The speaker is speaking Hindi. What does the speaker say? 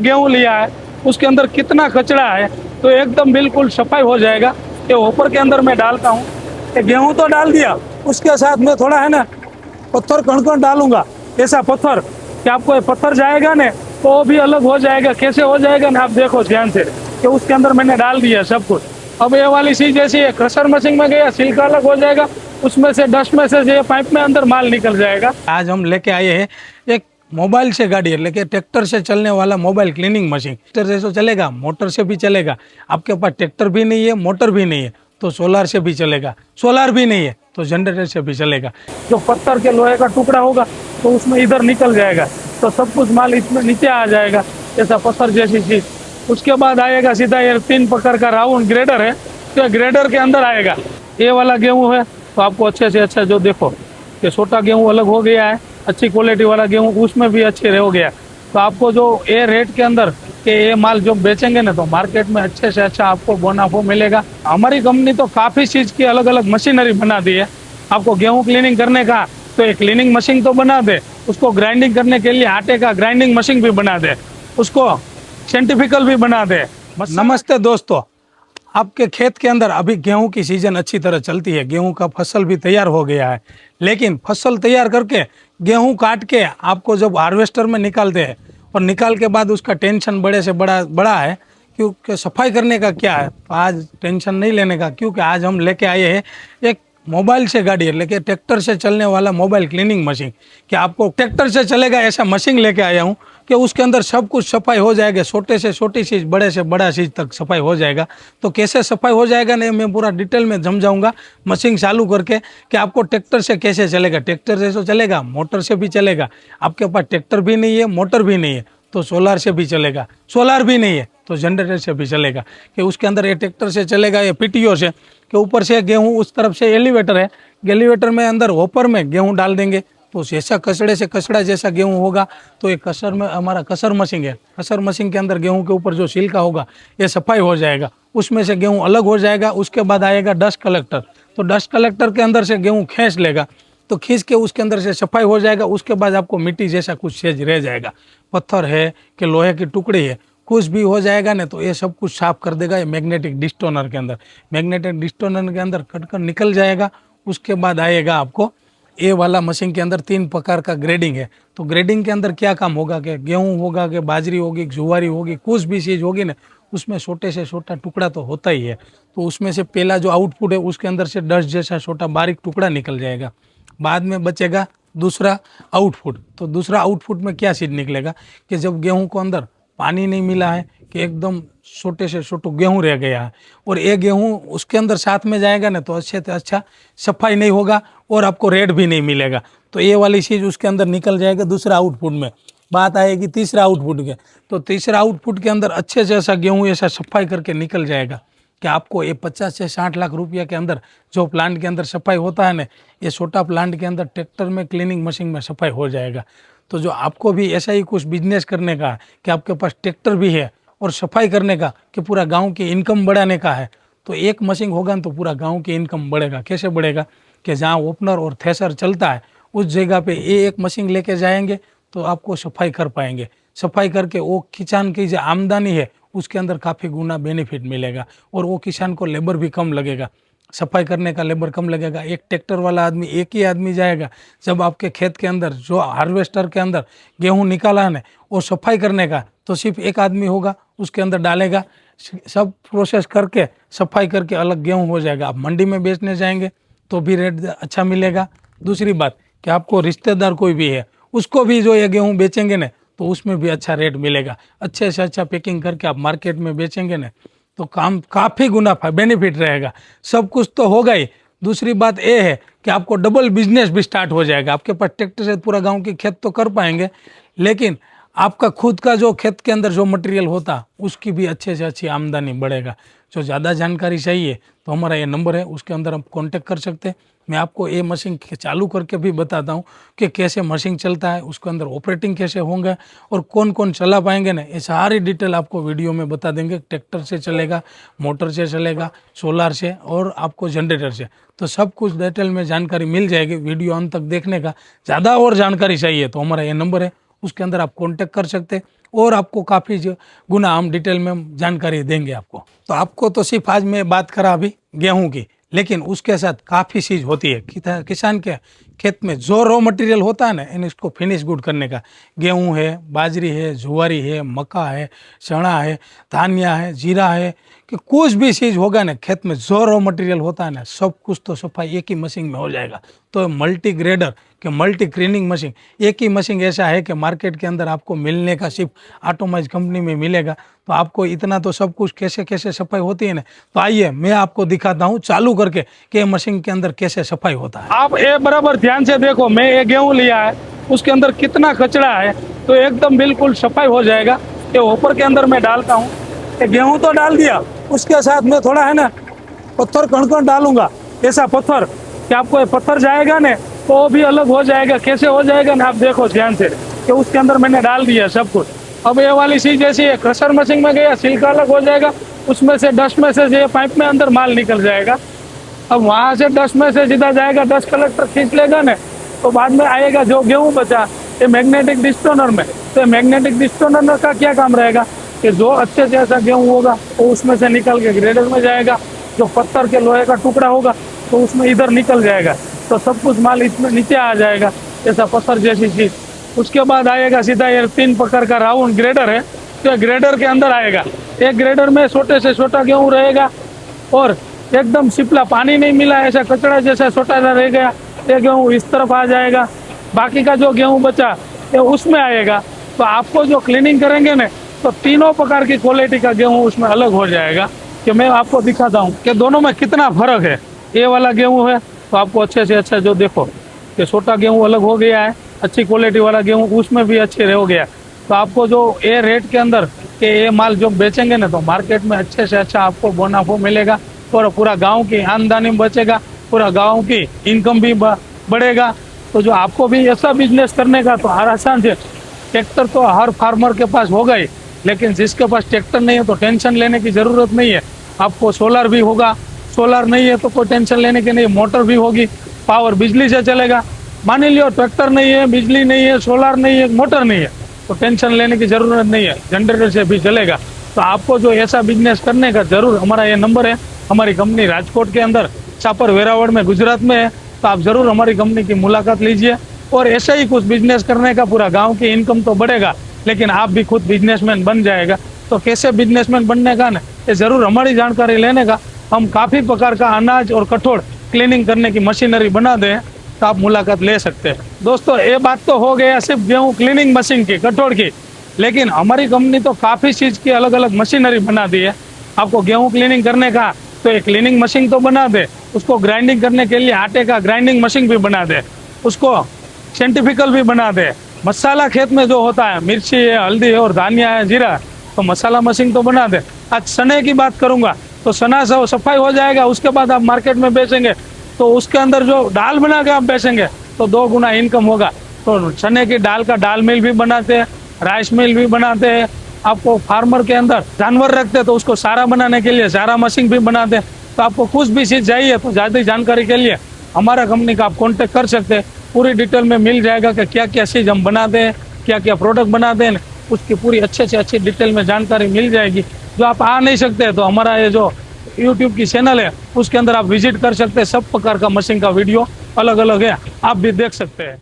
गेहूं लिया है उसके अंदर कितना कचरा है, तो एकदम बिल्कुल सफाई हो जाएगा। ये ऊपर के अंदर मैं डालता हूँ। ये गेहूं तो डाल दिया, उसके साथ में थोड़ा है ना पत्थर कण डालूंगा, ऐसा पत्थर कि आपको ये पत्थर जाएगा ना तो वो भी अलग हो जाएगा। कैसे हो जाएगा ना, आप देखो ध्यान से कि उसके अंदर मैंने डाल दिया सब कुछ। अब ये वाली चीज जैसी है क्रशर मशीन में गया, छिलका अलग हो जाएगा, उसमें से डस्ट में से ये पाइप में अंदर माल निकल जाएगा। आज हम लेके आए हैं एक मोबाइल से गाड़ी है, लेकिन ट्रैक्टर से चलने वाला मोबाइल क्लीनिंग मशीन। ट्रैक्टर से तो चलेगा, मोटर से भी चलेगा। आपके पास ट्रैक्टर भी नहीं है, मोटर भी नहीं है तो सोलार से भी चलेगा, सोलार भी नहीं है तो जनरेटर से भी चलेगा। जो पत्थर के लोहे का टुकड़ा होगा तो उसमें इधर निकल जाएगा, तो सब कुछ माल इसमें नीचे आ जाएगा, ऐसा पत्थर जैसी चीज। उसके बाद आएगा सीधा ये 3 प्रकार का राउंड ग्रेडर है, तो ग्रेडर के अंदर आएगा। ये वाला गेहूं है तो आपको अच्छे से अच्छा जो देखो कि छोटा गेहूं अलग हो गया है, अच्छी क्वालिटी वाला गेहूं उसमें भी अच्छे हो गया। तो आपको जो ये रेट के अंदर कि ये माल जो बेचेंगे ना तो मार्केट में अच्छे से अच्छा आपको मुनाफा मिलेगा। हमारी कंपनी तो काफी चीज की अलग अलग मशीनरी बना दी है। आपको गेहूं क्लीनिंग करने का तो एक क्लीनिंग मशीन तो बना दे, उसको ग्राइंडिंग करने के लिए आटे का ग्राइंडिंग मशीन भी बना दे, उसको साइंटिफिकल भी बना दे। नमस्ते दोस्तों, आपके खेत के अंदर अभी गेहूं की सीजन अच्छी तरह चलती है, गेहूं का फसल भी तैयार हो गया है। लेकिन फसल तैयार करके गेहूं काट के आपको जब हार्वेस्टर में निकालते हैं और निकाल के बाद उसका टेंशन बड़े से बड़ा बड़ा है, क्योंकि सफाई करने का क्या है। तो आज टेंशन नहीं लेने का, क्योंकि आज हम लेके आए हैं एक मोबाइल से गाड़ी है, लेकिन ट्रैक्टर से चलने वाला मोबाइल क्लीनिंग मशीन। कि आपको ट्रैक्टर से चलेगा ऐसा मशीन लेके आया हूँ कि उसके अंदर सब कुछ सफाई हो जाएगा, छोटे से छोटी चीज़ बड़े से बड़ा चीज़ तक सफाई हो जाएगा। तो कैसे सफाई हो जाएगा ना, मैं पूरा डिटेल में समझाऊंगा मशीन चालू करके कि आपको ट्रैक्टर से कैसे चलेगा। ट्रैक्टर से तो चलेगा, मोटर से भी चलेगा। आपके पास ट्रैक्टर भी नहीं है, मोटर भी नहीं है तो सोलार से भी चलेगा, सोलार भी नहीं है तो जनरेटर से भी चलेगा। कि उसके अंदर ये ट्रैक्टर से चलेगा, ये पीटीओ से कि ऊपर से गेहूं, उस तरफ से एलिवेटर है, एलिवेटर में अंदर होपर में गेहूं डाल देंगे तो जैसा कचड़े से कचड़ा जैसा गेहूं होगा तो ये कसर में हमारा कसर मशीन है। कसर मशीन के अंदर गेहूं के ऊपर जो छिलका होगा ये सफाई हो जाएगा, उसमें से गेहूं अलग हो जाएगा। उसके बाद आएगा डस्ट कलेक्टर, तो डस्ट कलेक्टर के अंदर से गेहूं खींच लेगा, तो खींच के उसके अंदर से सफाई हो जाएगा। उसके बाद आपको मिट्टी जैसा कुछ सेज रह जाएगा, पत्थर है कि लोहे की टुकड़ी है, कुछ भी हो जाएगा ना तो ये सब कुछ साफ कर देगा। ये मैग्नेटिक डिस्टोनर के अंदर, मैग्नेटिक डिस्टोनर के अंदर कटकर निकल जाएगा। उसके बाद आएगा आपको ये वाला मशीन के अंदर 3 प्रकार का ग्रेडिंग है। तो ग्रेडिंग के अंदर क्या काम होगा कि गेहूं होगा कि बाजरी होगी, जुआरी होगी, कुछ भी चीज़ होगी ना उसमें छोटे से छोटा टुकड़ा तो होता ही है। तो उसमें से पहला जो आउटपुट है उसके अंदर से डस्ट जैसा छोटा बारीक टुकड़ा निकल जाएगा। बाद में बचेगा दूसरा आउटपुट। तो दूसरा आउटपुट में क्या चीज़ निकलेगा कि जब गेहूं को अंदर पानी नहीं मिला है कि एकदम छोटे से छोटे गेहूं रह गया है और ये गेहूं उसके अंदर साथ में जाएगा ना तो अच्छे से अच्छा सफाई नहीं होगा और आपको रेट भी नहीं मिलेगा। तो ये वाली चीज़ उसके अंदर निकल जाएगा दूसरा आउटपुट में। बात आएगी तीसरा आउटपुट के, तो तीसरा आउटपुट के अंदर अच्छे से ऐसा गेहूँ ऐसा सफाई करके निकल जाएगा कि आपको ये 50 से 60 लाख रुपया के अंदर जो प्लांट के अंदर सफाई होता है ना, ये छोटा प्लांट के अंदर ट्रैक्टर में क्लीनिंग मशीन में सफाई हो जाएगा। तो जो आपको भी ऐसा ही कुछ बिजनेस करने का है कि आपके पास ट्रैक्टर भी है और सफाई करने का कि पूरा गांव की इनकम बढ़ाने का है, तो एक मशीन होगा ना तो पूरा गांव की इनकम बढ़ेगा। कैसे बढ़ेगा कि जहाँ ओपनर और थ्रेसर चलता है उस जगह पे ये एक मशीन लेके जाएंगे तो आपको सफाई कर पाएंगे। सफाई करके वो किसान की जो आमदनी है उसके अंदर काफ़ी गुना बेनिफिट मिलेगा और वो किसान को लेबर भी कम लगेगा, सफाई करने का लेबर कम लगेगा। एक ट्रैक्टर वाला आदमी एक ही आदमी जाएगा। जब आपके खेत के अंदर जो हार्वेस्टर के अंदर गेहूं निकाला है वो सफाई करने का तो सिर्फ एक आदमी होगा, उसके अंदर डालेगा, सब प्रोसेस करके सफाई करके अलग गेहूं हो जाएगा। आप मंडी में बेचने जाएंगे तो भी रेट अच्छा मिलेगा। दूसरी बात कि आपको रिश्तेदार कोई भी है उसको भी जो ये गेहूँ बेचेंगे ना तो उसमें भी अच्छा रेट मिलेगा। अच्छे से अच्छा पैकिंग करके आप मार्केट में बेचेंगे ना तो काम काफ़ी गुना बेनिफिट रहेगा। सब कुछ तो होगा ही, दूसरी बात ये है कि आपको डबल बिजनेस भी स्टार्ट हो जाएगा। आपके पास ट्रैक्टर से पूरा गांव की खेत तो कर पाएंगे, लेकिन आपका खुद का जो खेत के अंदर जो मटेरियल होता उसकी भी अच्छे से अच्छी आमदनी बढ़ेगा। जो ज़्यादा जानकारी चाहिए तो हमारा ये नंबर है, उसके अंदर आप कांटेक्ट कर सकते हैं। मैं आपको ये मशीन चालू करके भी बताता हूँ कि कैसे मशीन चलता है, उसके अंदर ऑपरेटिंग कैसे होंगे और कौन कौन चला पाएंगे ना, ये सारी डिटेल आपको वीडियो में बता देंगे। ट्रैक्टर से चलेगा, मोटर से चलेगा, सोलार से और आपको जनरेटर से, तो सब कुछ डिटेल में जानकारी मिल जाएगी। वीडियो अंत तक देखने का। ज़्यादा और जानकारी चाहिए तो हमारा ये नंबर है, उसके अंदर आप कांटेक्ट कर सकते हैं और आपको काफ़ी गुना हम डिटेल में जानकारी देंगे आपको। तो आपको तो सिर्फ आज मैं बात करा अभी गेहूं की, लेकिन उसके साथ काफ़ी चीज़ होती है किसान के खेत में जो रॉ मटेरियल होता है ना, इन इसको फिनिश गुड करने का। गेहूं है, बाजरी है, जुआरी है, मक्का है, चना है, धानिया है, जीरा है, कि कुछ भी चीज़ होगा ना खेत में जो रॉ मटेरियल होता है ना, सब कुछ तो सफाई एक ही मशीन में हो जाएगा। तो मल्टी ग्रेडर कि मल्टी क्लीनिंग मशीन, एक ही मशीन ऐसा है कि मार्केट के अंदर आपको मिलने का सिर्फ ऑटोमाइज कंपनी में मिलेगा। तो आपको इतना तो सब कुछ कैसे कैसे सफाई होती है ना, तो आइए मैं आपको दिखाता हूँ चालू करके कि मशीन के अंदर कैसे सफाई होता है। आप ये बराबर ध्यान से देखो, मैं ये गेहूँ लिया है, उसके अंदर कितना कचरा है, तो एकदम बिल्कुल सफाई हो जाएगा। ये ऊपर के अंदर मैं डालता हूँ, ये गेहूँ तो डाल दिया, उसके साथ में थोड़ा है ना पत्थर कण डालूंगा, ऐसा पत्थर कि आपको ये पत्थर जाएगा ना तो वो भी अलग हो जाएगा। कैसे हो जाएगा ना, आप देखो ध्यान से कि उसके अंदर मैंने डाल दिया सब कुछ। अब ये वाली चीज जैसी है क्रशर मशीन में गया, छिलका अलग हो जाएगा, उसमें से डस्ट में से ये पाइप में अंदर माल निकल जाएगा। अब वहां से डस्ट में से सीधा जाएगा, डस्ट कलेक्टर खींच लेगा ना, तो बाद में आएगा जो गेहूं बचा ये मैग्नेटिक डिस्टोनर में। तो मैग्नेटिक डिस्टोनर का क्या काम रहेगा कि जो अच्छे से ऐसा गेहूं होगा वो उसमें से निकल के ग्रेडर में जाएगा, जो पत्थर के लोहे का टुकड़ा होगा तो उसमें इधर निकल जाएगा, तो सब कुछ माल इसमें नीचे आ जाएगा, ऐसा पत्थर जैसी चीज। उसके बाद आएगा सीधा ये 3 प्रकार का राउंड ग्रेडर है, तो ग्रेडर के अंदर आएगा। एक ग्रेडर में छोटे से छोटा गेहूं रहेगा और एकदम सिपला, पानी नहीं मिला ऐसा कचरा जैसा छोटा सा रह गया, ये गेहूं इस तरफ आ जाएगा। बाकी का जो गेहूं बचा ये उसमें आएगा। तो आपको जो क्लीनिंग करेंगे ना, तो तीनों प्रकार की क्वालिटी का गेहूं उसमें अलग हो जाएगा। कि मैं आपको दिखाता हूँ कि दोनों में कितना फर्क है। ये वाला गेहूं है तो आपको अच्छे से अच्छा जो देखो कि छोटा गेहूं अलग हो गया है, अच्छी क्वालिटी वाला गेहूं उसमें भी अच्छे हो गया। तो आपको जो ये रेट के अंदर कि ये माल जो बेचेंगे ना, तो मार्केट में अच्छे से अच्छा आपको मुनाफा मिलेगा और पूरा गांव की आमदनी बचेगा, पूरा गांव की इनकम भी बढ़ेगा। तो जो आपको भी ऐसा बिजनेस करने का तो हर आसान है। ट्रैक्टर तो हर फार्मर के पास होगा ही, लेकिन जिसके पास ट्रैक्टर नहीं है तो टेंशन लेने की जरूरत नहीं है। आपको सोलर भी होगा, सोलर नहीं है तो कोई टेंशन लेने की नहीं, मोटर भी होगी, पावर बिजली से चलेगा। मान लियो ट्रैक्टर नहीं है, बिजली नहीं है, सोलर नहीं है, मोटर नहीं है, तो टेंशन लेने की जरूरत नहीं है, जनरेटर से भी चलेगा। तो आपको जो ऐसा बिजनेस करने का जरूर, हमारा ये नंबर है, हमारी कंपनी राजकोट के अंदर छापर वेरावળ में गुजरात में है। तो आप जरूर हमारी कंपनी की मुलाकात लीजिए और ऐसा ही कुछ बिजनेस करने का, पूरा गाँव की इनकम तो बढ़ेगा लेकिन आप भी खुद बिजनेसमैन बन जाएगा। तो कैसे बिजनेसमैन बनने का ना, ये जरूर हमारी जानकारी लेने का। हम काफ़ी प्रकार का अनाज और कठोर क्लीनिंग करने की मशीनरी बना दें, तो आप मुलाकात ले सकते हैं। दोस्तों ये बात तो हो गया सिर्फ गेहूँ क्लीनिंग मशीन की, कठोर की, लेकिन हमारी कंपनी तो काफ़ी चीज़ की अलग अलग मशीनरी बना दी है। आपको गेहूँ क्लीनिंग करने का तो एक क्लीनिंग मशीन तो बना दे, उसको ग्राइंडिंग करने के लिए आटे का ग्राइंडिंग मशीन भी बना दे, उसको साइंटिफिकल भी बना दे। मसाला खेत में जो होता है, मिर्ची है, हल्दी है और धनिया है, जीरा है, तो मसाला मशीन तो बना दे। आज चने की बात करूंगा तो चना सफाई हो जाएगा, उसके बाद आप मार्केट में बेचेंगे तो उसके अंदर जो दाल बना के आप बेचेंगे तो 2 गुना इनकम होगा। तो चने की दाल का दाल मिल भी बनाते हैं, राइस मिल भी बनाते हैं। आपको फार्मर के अंदर जानवर रखते हैं तो उसको चारा बनाने के लिए चारा मशीन भी बनाते हैं। तो आपको कुछ भी चीज़ चाहिए तो ज़्यादा जानकारी के लिए हमारा कंपनी का आप कॉन्टेक्ट कर सकते हैं। पूरी डिटेल में मिल जाएगा कि क्या क्या चीज़ हम बनाते हैं, क्या क्या प्रोडक्ट बनाते हैं, उसकी पूरी अच्छे से अच्छी डिटेल में जानकारी मिल जाएगी। जो आप आ नहीं सकते तो हमारा ये जो यूट्यूब की चैनल है उसके अंदर आप विजिट कर सकते हैं। सब प्रकार का मशीन का वीडियो अलग अलग है, आप भी देख सकते हैं।